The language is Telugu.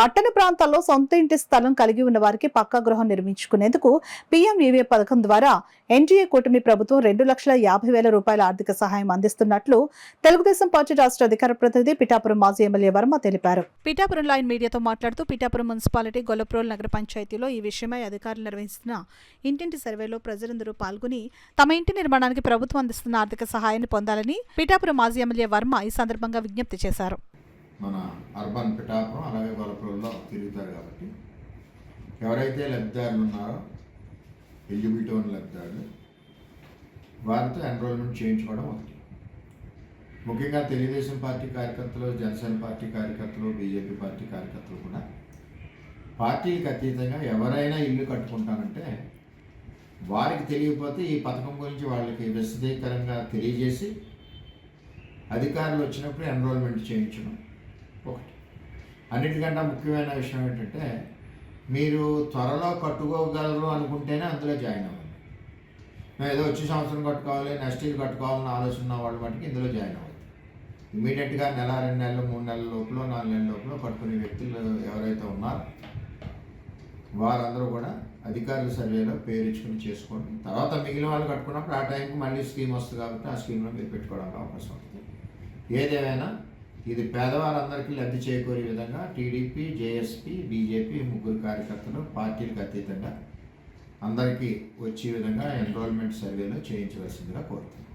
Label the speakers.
Speaker 1: పట్టణ ప్రాంతాల్లో సొంత ఇంటి స్థలం కలిగి ఉన్న వారికి పక్కా గృహం నిర్మించుకునేందుకు పీఎంఏవై పథకం ద్వారా ఎన్డీఏ కూటమి ప్రభుత్వం 2,50,000 రూపాయల ఆర్థిక సహాయం అందిస్తున్నట్లు తెలుగుదేశం పార్టీ రాష్ట్ర అధికార ప్రతినిధి పిఠాపురం మాజీ ఎమ్మెల్యే వర్మ తెలిపారు. పిఠాపురంలో ఆయన మీడియాతో మాట్లాడుతూ పిఠాపురం మున్సిపాలిటీ గొల్లప్రోల్ నగర పంచాయతీలో ఈ విషయమై అధికారులు నిర్వహిస్తున్న ఇంటింటి సర్వేలో ప్రజలందరూ పాల్గొని తమ ఇంటి నిర్మాణానికి ప్రభుత్వం అందిస్తున్న ఆర్థిక సహాయాన్ని పొందాలని పిఠాపురం మాజీ ఎమ్మెల్యే వర్మ ఈ సందర్భంగా విజ్ఞప్తి చేశారు.
Speaker 2: మన అర్బన్ పిఠాపురం అలాగే గొల్లప్రోల్లో తిరుగుతారు కాబట్టి ఎవరైతే లబ్ధిదారులు ఉన్నారో ఎలిజిబిలిటీ ఉన్న లబ్ధిదారులు వారితో ఎన్రోల్మెంట్ చేయించుకోవడం ఒకటి. ముఖ్యంగా తెలుగుదేశం పార్టీ కార్యకర్తలు, జనసేన పార్టీ కార్యకర్తలు, బీజేపీ పార్టీ కార్యకర్తలు కూడా పార్టీలకు అతీతంగా ఎవరైనా ఇల్లు కట్టుకుంటానంటే వారికి తెలియకపోతే ఈ పథకం గురించి వాళ్ళకి విశదీకరంగా తెలియజేసి అధికారులు వచ్చినప్పుడు ఎన్రోల్మెంట్ చేయించడం ఒకటి. అన్నిటికంటే ముఖ్యమైన విషయం ఏంటంటే మీరు త్వరలో కట్టుకోగలరు అనుకుంటేనే అందులో జాయిన్ అవ్వండి. మేము ఏదో వచ్చే సంవత్సరం కట్టుకోవాలి, నెక్స్ట్ ఇయర్ కట్టుకోవాలని ఆలోచన ఉన్న వాళ్ళ మటుకు ఇందులో జాయిన్ అవ్వాలి. ఇమీడియట్గా నెల, 2 నెలలు, 3 నెలల లోపల, 4 నెలల లోపల కట్టుకునే వ్యక్తులు ఎవరైతే ఉన్నారో వారందరూ కూడా అధికారుల సర్వేలో పేరు ఇచ్చుకుని చేసుకోండి. తర్వాత మిగిలిన వాళ్ళు కట్టుకున్నప్పుడు ఆ టైంకి మళ్ళీ స్కీమ్ వస్తుంది కాబట్టి ఆ స్కీమ్లో మీరు పెట్టుకోవడానికి అవకాశం ఉంటుంది. ఏదేమైనా ఇది పేదవారందరికీ లబ్ధి చేకూరే విధంగా టీడీపీ, జేఎస్పీ, బీజేపీ ముగ్గురు కార్యకర్తలు పార్టీలకు అతీతంగా అందరికీ వచ్చే విధంగా ఎన్రోల్మెంట్ సర్వేలో చేయించవలసిందిగా కోరుతున్నాను.